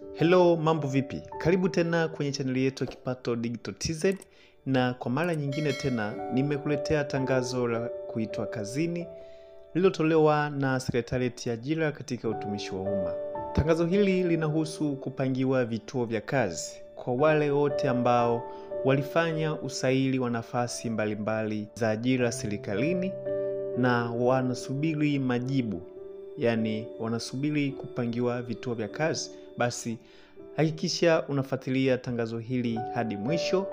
Hello, mambo vipi? Karibu tena kwenye chaneli yetu ya Kipato Digital TZ, na kwa mara nyingine tena nimekuletea tangazo la kuitwa kazini lililotolewa na Sekretarieti ya Ajira katika Utumishi wa Umma. Tangazo hili linahusu kupangiwa vituo vya kazi kwa wale wote ambao walifanya usaili wa nafasi mbalimbali za ajira serikalini na wanasubiri majibu, yani wanasubiri kupangiwa vituo vya kazi. Basi hakikisha unafuatilia tangazo hili hadi mwisho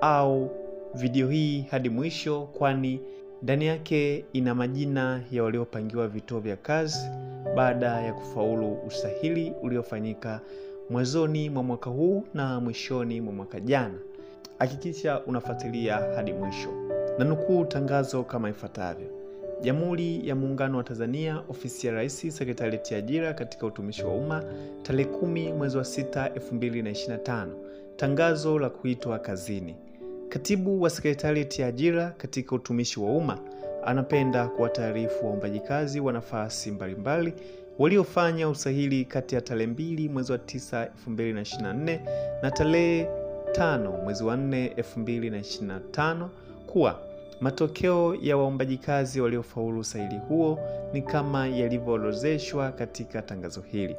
au video hii hadi mwisho, kwani ndani yake ina majina ya waliopangiwa vituo vya kazi baada ya kufaulu usahili uliofanyika mwanzoni mwa mwaka huu na mwishoni mwa mwaka jana. Hakikisha unafuatilia hadi mwisho. Na nukuu tangazo kama ifuatavyo: Jamhuri ya Muungano wa Tanzania, Ofisi ya Rais, Sekretarieti ya Ajira katika Utumishi wa Umma, tarehe 10 mwezi wa 6 2025. Tangazo la kuitwa kazini. Katibu wa Sekretarieti ya Ajira katika Utumishi wa Umma anapenda kuwataarifu waombaji kazi wa nafasi mbalimbali waliofanya usahili kati ya tarehe 2 mwezi wa 9 2024 na tarehe 5 mwezi wa 4 2025 kuwa matokeo ya waombaji kazi waliofaulu usahili huo ni kama yalivyoorodheshwa katika tangazo hili.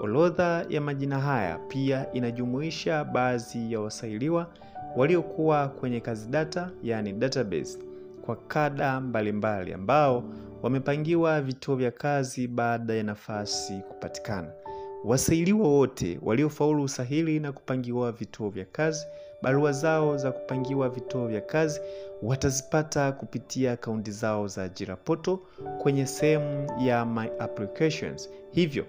Orodha ya majina haya pia inajumuisha baadhi ya wasailiwa waliokuwa kwenye kazi data, yani database, kwa kada mbalimbali ambao wamepangiwa vituo vya kazi baada ya nafasi kupatikana. Wasailiwa wote waliofaulu usahili na kupangiwa vituo vya kazi, barua zao za kupangiwa vituo vya kazi watazipata kupitia akaunti zao za ajira portal kwenye sehemu ya my applications. Hivyo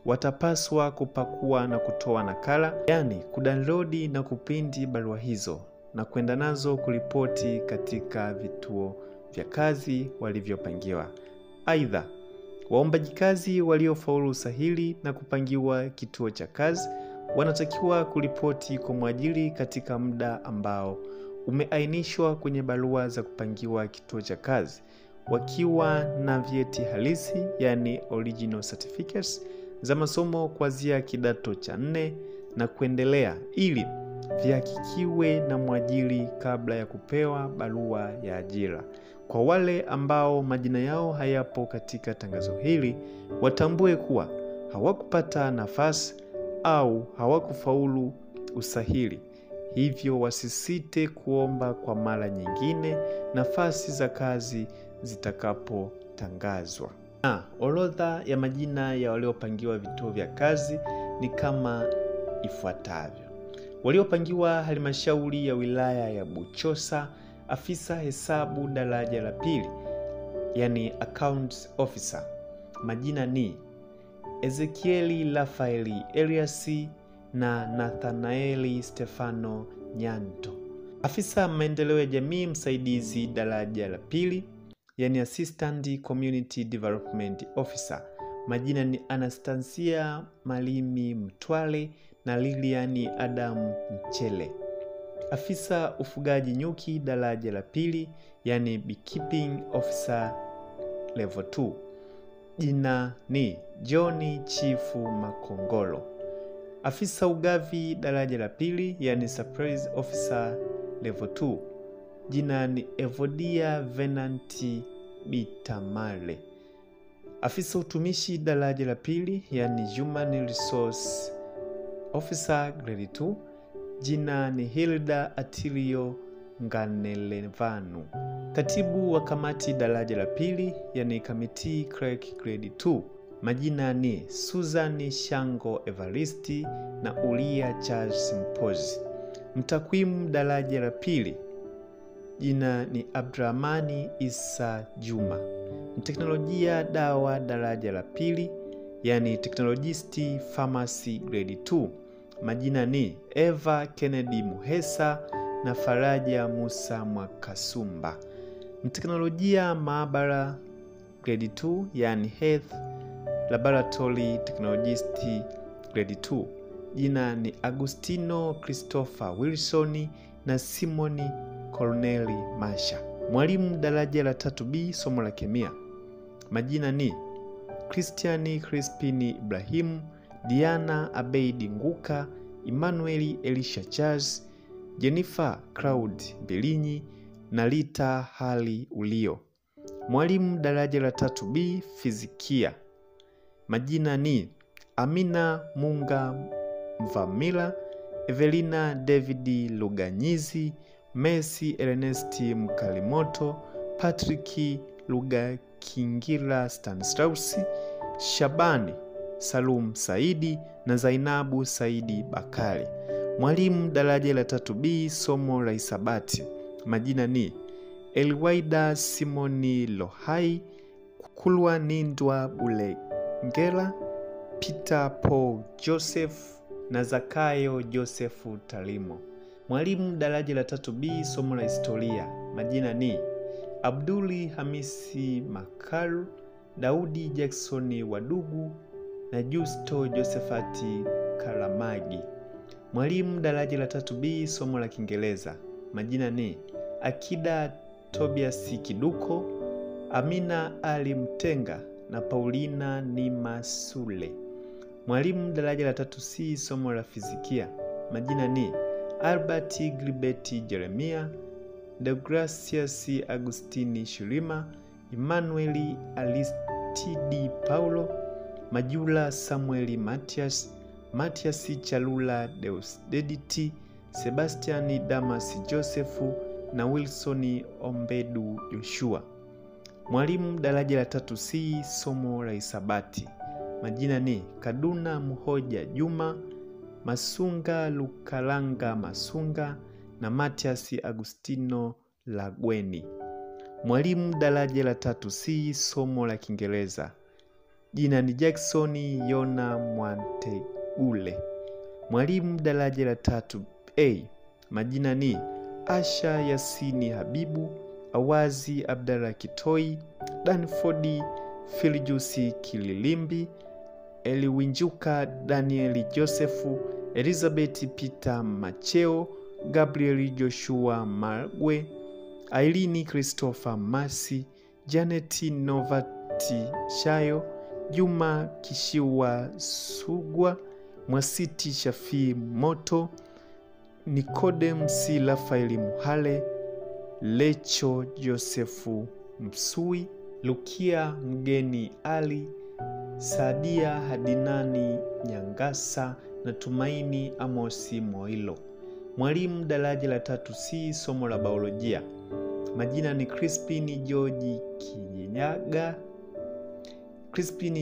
watapaswa kupakua na kutoa nakala, yani kudownload na kupindi barua hizo na kwenda nazo kuripoti katika vituo vya kazi walivyopangiwa. Aidha, waombaji kazi waliofaulu usahili na kupangiwa kituo cha kazi wanatakiwa kuripoti kwa mwajiri katika muda ambao umeainishwa kwenye barua za kupangiwa kituo cha kazi, wakiwa na vyeti halisi, yani original certificates za masomo kuanzia kidato cha 4 na kuendelea, ili vihakikiwe na mwajiri kabla ya kupewa barua ya ajira. Kwa wale ambao majina yao hayapo katika tangazo hili, watambue kuwa hawakupata nafasi au hawakufaulu usahili, hivyo wasisite kuomba kwa mara nyingine nafasi za kazi zitakapotangazwa. Orodha ya majina ya waliopangiwa vituo vya kazi ni kama ifuatavyo: waliopangiwa halmashauri ya wilaya ya Buchosa, afisa hesabu daraja la pili, yani accounts officer. Majina ni Ezekieli Rafaeli Eliasi na Nathanaeli Stefano Nyanto. Afisa maendeleo ya jamii msaidizi daraja la pili, yani assistant community development officer. Majina ni Anastasia Malimi Mtwale na Liliani Adam Mchele. Afisa ufugaji nyuki daraja la pili, yani beekeeping officer level 2. Jina ni Johnny Chifu Makongolo. Afisa ugavi daraja la pili, yani surprise officer level 2. Jina ni Evodia Venanti Bitamale. Afisa utumishi daraja la pili, yani human resource officer grade 2. Jina ni Hilda Atilio Nganelevanu. Katibu wa kamati daraja la pili, yani committee clerk grade 2. Majina ni Susan Shango Evaristi na Ulia Charles Mpozi. Mtakwimu daraja la pili, jina ni Abdramani Isa Juma. Mteknolojia dawa daraja la pili, yani technologist pharmacy grade 2. Majina ni Eva Kennedy Muhesa na Faraja Musa Mwakasumba. Mteknolojia maabara grade 2, yani health laboratory technologist grade 2. Jina ni Agustino Christopher Wilson na Simoni Corneli Masha. Mwalimu daraja la 3B somo la kemia. Majina ni Christian Crispini Ibrahim Diana Abeid Nguka, Emmanuel Elisha Charles, Jennifer Cloud Bilinyi na Rita Hali Ulio. Mwalimu daraja la 3B fizikia. Majina ni Amina Munga Mvamila, Evelina David Luganyizi, Messi Ernesti Mkalimoto, Patrick Lugakingira Stanislaus, Shabani Salum Saidi na Zainabu Saidi Bakari. Mwalimu daraja la 3B somo la hisabati. Majina ni Elwaida Simoni Lohai, Kulwa Nindwa Bulengela, Peter Paul Joseph na Zakayo Josefu Talimo. Mwalimu daraja la 3B somo la historia. Majina ni Abduli Hamisi Makaru, Daudi Jackson Wadugu na Justo Josephati Kalamagi. Mwalimu daraja la 3B somo la Kiingereza. Majina ni Akida Tobias Kiduko, Amina Ali Mtenga na Paulina Nimasule. Mwalimu daraja la 3C somo la fizikia. Majina ni Albert Gilbert Jeremia, Deogracias Agustini Shirima, Emmanuel Aristidi Paulo, Majula Samueli Matias Chalula Deusdediti, Sebastian Damas Josephu na Wilson Ombedu Joshua. Mwalimu daraja la 3C somo la hisabati. Majina ni Kaduna Muhoja Juma, Masunga Lukalanga Masunga na Matias Agustino Lagweni. Mwalimu daraja la 3C somo la Kiingereza. Jina ni Jackson Yona Mwantegule. Mwalimu daraja la 3A. Majina ni Asha Yasini Habibu, Awazi Abdalla Kitoi, Danford Philjusi Kililimbi, Eliwinjuka Daniel Josefu, Elizabeth Peter Macheo, Gabriel Joshua Margwe, Aileen Christopher Masi, Janet Novati Shayo, Juma Kishiwa Sugwa, Mwasiti Shafi Moto, Nikodem C. Rafaeli Muhale, Lecho Josefu Msui, Lukia Mgeni Ali, Sadia Hadinani Nyangasa na Tumaini Amosi Moilo. Mwalimu daraja la 3C somo la biolojia. Majina ni Crispin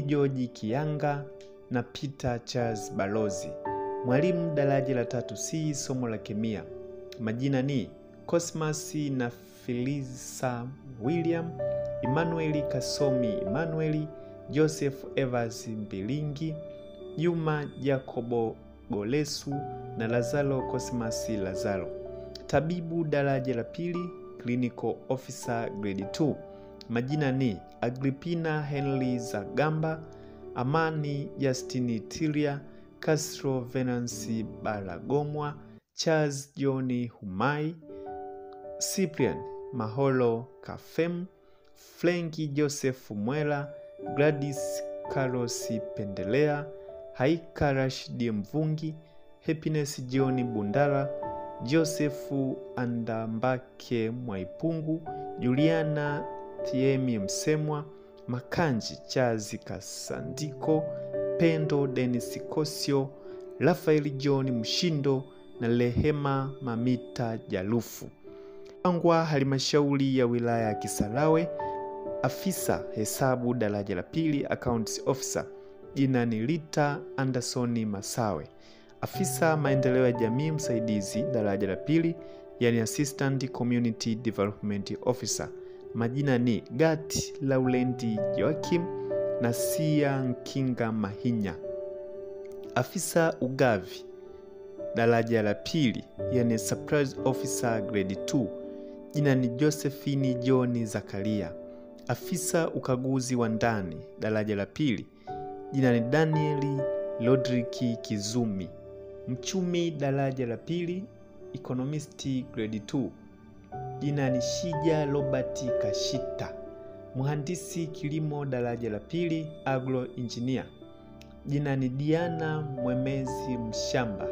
George Kianga na Peter Charles Balozi. Mwalimu daraja la 3C somo la kemia. Majina ni Cosmas na Felisa William, Emmanuel Kasomi Emmanuel, Joseph Evans Mbilingi, Juma Jacobo Golesu na Lazaro Cosmas Lazaro. Tabibu daraja la 2, Clinical Officer Grade 2. Majina ni Agripina Henry Zagamba, Amani Justini Tilia, Castro Venancy Baragomwa, Charles John Humai, Cyprian Maholo Kafem, Flenki Joseph Mwela, Gladys Carlos Pendelea, Haika Rashidi Mvungi, Happiness John Bundara, Josefu Andambake Mwaipungu, Juliana Thiemi Msemwa, Makanji Chazi Kasandiko, Pendo Dennis Kosio, Rafael John Mshindo na Lehema Mamita Jalufu. Pangwa halmashauri ya wilaya ya Kisarawe. Afisa hesabu daraja la 2 Accounts Officer. Jina ni Rita Andersoni Masawe. Afisa maendeleo ya jamii msaidizi daraja la 2, yani Assistant Community Development Officer. Majina ni Gati Laulendi Joakim na Sia Nkinga Mahinya. Afisa ugavi daraja la 2, yani Surprise Officer Grade 2. Jina ni Josephine John Zakaria. Afisa ukaguzi wa ndani daraja la 2. Jina ni Danieli Lodriki Kizumi. Mchumi daraja la 2, Economist Grade 2. Jina ni Shija Robert Kashita. Mhandisi kilimo daraja la 2, Agro Engineer. jina ni Diana Mwemezi Mshamba.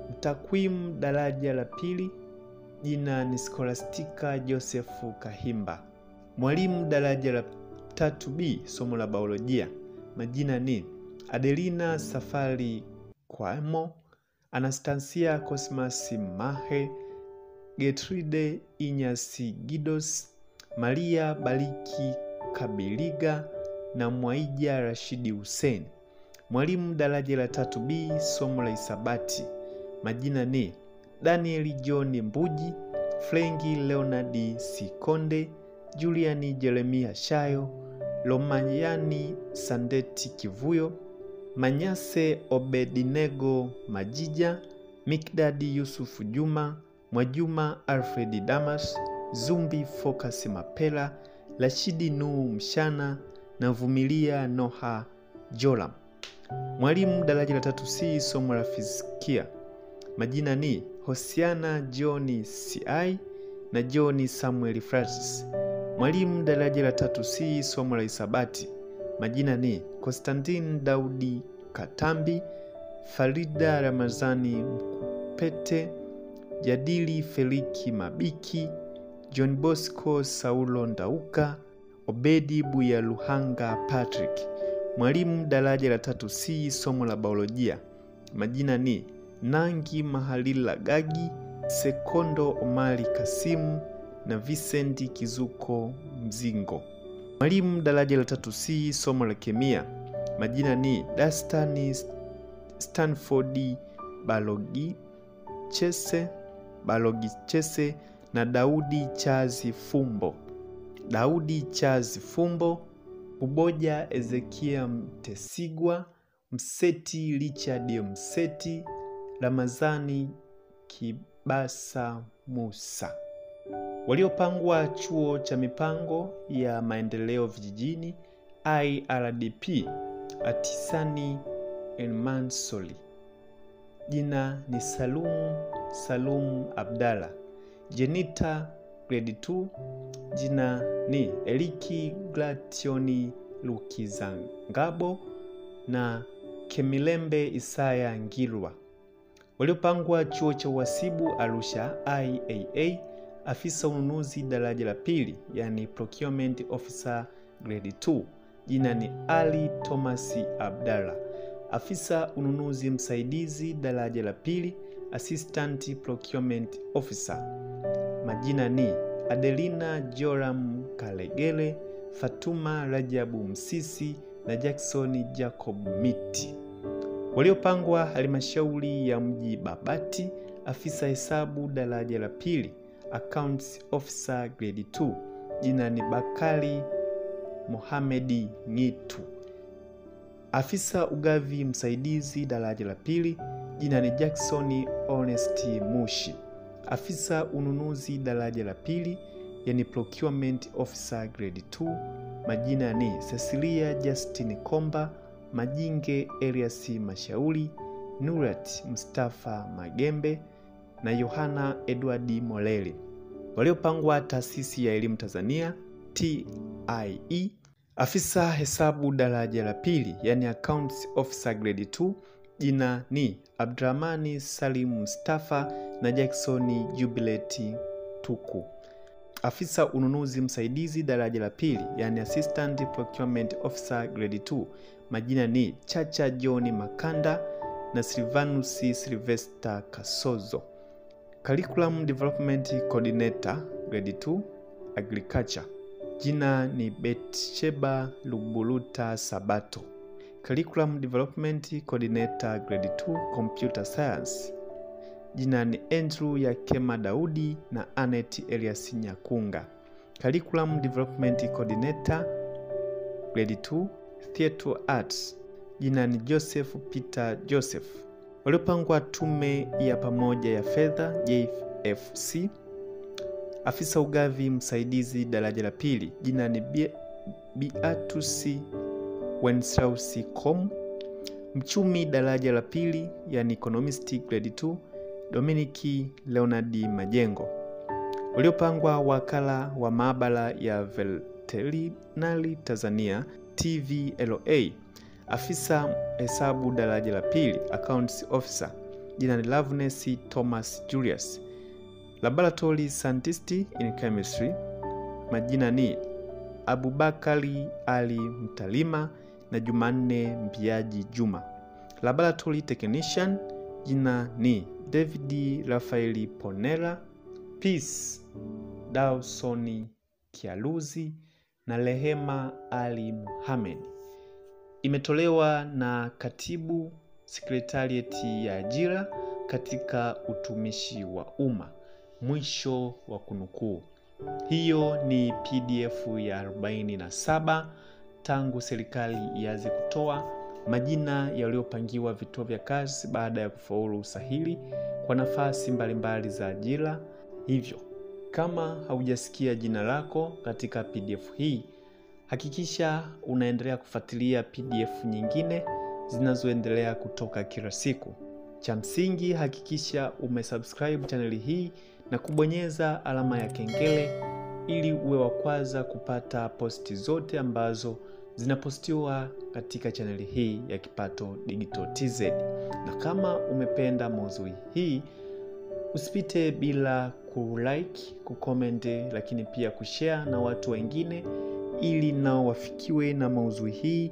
Mtakwimu daraja la pili, jina ni Scholastica Joseph Kahimba. Mwalimu daraja la 3B, somo la biolojia, majina ni Adelina Safari Kwamo, Anastasia Cosmas Mahe, Gertrude Inyasi Gidos, Maria Bariki Kabiliga na Mwaija Rashidi Hussein. Mwalimu daraja la 3B, somo la hisabati, majina ni Daniel John Mbuji, Frengi Leonard Sikonde, Juliani Jeremia Shayo, Lomayani Sandeti Kivuyo, Manyase Obedinego Majija, Mikdadi Yusuf Juma, Mwajuma Alfred Damas, Zumbi Focus Mapela, Rashidi Nuhu Mshana na Vumilia Noha Joram. Mwalimu daraja la 3C, somo la fizikia, majina ni Hosiana John CI na John Samuel Francis. Mwalimu daraja la 3C, somo la hisabati, majina ni Konstantin Daudi Katambi, Farida Ramazani Mkupete, Jadili Feliki Mabiki, John Bosco Saulo Ndauka, Obedi Buyaluhanga Patrick. Mwalimu daraja la 3C, somo la biolojia, majina ni Nangi Mahalila Gagi, Sekondo Omari Kasimu na Vincent Kizuko Mzingo. Mwalimu daraja la 3C, somo la kemia, majina ni Dastani Stanford Balogi Chese na Daudi Chazi Fumbo. Uboja Ezekia Mtesigwa, Mseti Richard Mseti, Ramazani Kibasa Musa. Waliopangwa chuo cha mipango ya maendeleo vijijini IRDP, Atisani Elmansoli. Jina ni Salum Abdalla. Jenita grade 2, jina ni Eliki Glationi Lukizangabo na Kemilembe Isaya Ngirwa. Waliopangwa chuo cha uhasibu Arusha IAA, afisa ununuzi daraja la pili, yani procurement officer grade 2, jina ni Ali Thomas Abdalla. Afisa ununuzi msaidizi daraja la pili, assistant procurement officer, majina ni Adelina Joram Kalegele, Fatuma Rajabu Msisi na Jackson Jacob Miti. Waliopangwa halmashauri ya mji Babati, afisa hesabu daraja la pili, accounts officer grade 2, jina ni Bakari Mohamedi Ngitu. Afisa ugavi msaidizi daraja la pili, jina ni Jackson Honest Mushi. Afisa ununuzi daraja la pili, yani procurement officer grade 2, majina ni Cecilia Justin Komba, Majinge Elias Mashauri, Nurat Mustafa Magembe na Yohana Edward Molele. Waliopangwa taasisi ya elimu Tanzania TIE, afisa hesabu daraja la pili, yani accounts officer grade 2, jina ni Abdurrahmani Salim Mustafa na Jackson Jubileti Tuku. Afisa ununuzi msaidizi daraja la pili, yani assistant procurement officer grade 2, majina ni Chacha John Makanda na Silvanus Sylvester Kasozo. Curriculum Development Coordinator grade 2 Agriculture, jina ni Betsheba Lubuluta Sabato. Curriculum Development Coordinator grade 2 Computer Science, jina ni Andrew Yakema Daudi na Anet Elias Nyakunga. Curriculum Development Coordinator grade 2 Theatre Arts, jina ni Joseph Peter Joseph. Waliopangwa tume ya pamoja ya fedha JFC, afisa ugavi msaidizi daraja la pili, jina ni Beatus Wenslausi Com. Mchumi daraja la pili, yani economist grade 2 Dominiki Leonard Majengo. Waliopangwa wakala wa maabara ya Veterinary Tanzania TVLA, Afisa hesabu daraja la pili, accounts officer, jina ni Loveness Thomas Julius. Laboratory scientist in chemistry, majina ni Abubakari Ali Mtalima na Jumanne Mbiaji Juma. Laboratory technician, jina ni David Rafaeli Ponela. Peace Dawson Kialuzi na Rehema Ali Muhammad. Imetolewa na Katibu Sekretarieti ya Ajira katika Utumishi wa Umma. Mwisho wa kunukuu. Hiyo ni PDF ya 47 tangu serikali ianze kutoa majina yaliyopangiwa vituo vya kazi baada ya kufaulu usahili kwa nafasi mbalimbali za ajira. Hivyo, kama haujasikia jina lako katika PDF hii, hakikisha unaendelea kufuatilia PDF nyingine zinazoendelea kutoka kila siku. Cha msingi, hakikisha umesubscribe channel hii na kubonyeza alama ya kengele ili uwe wa kwanza kupata posti zote ambazo zinapostiwa katika channel hii ya Kipato Digital TZ. Na kama umependa maudhui hii, usipite bila kulike, kucomment, lakini pia kushare na watu wengine ili nao wafikiwe na maudhui hii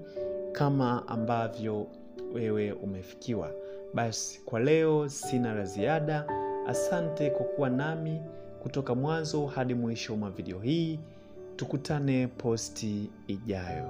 kama ambavyo wewe umefikiwa. Basi kwa leo sina la ziada. Asante kwa kuwa nami kutoka mwanzo hadi mwisho wa video hii. Tukutane posti ijayo.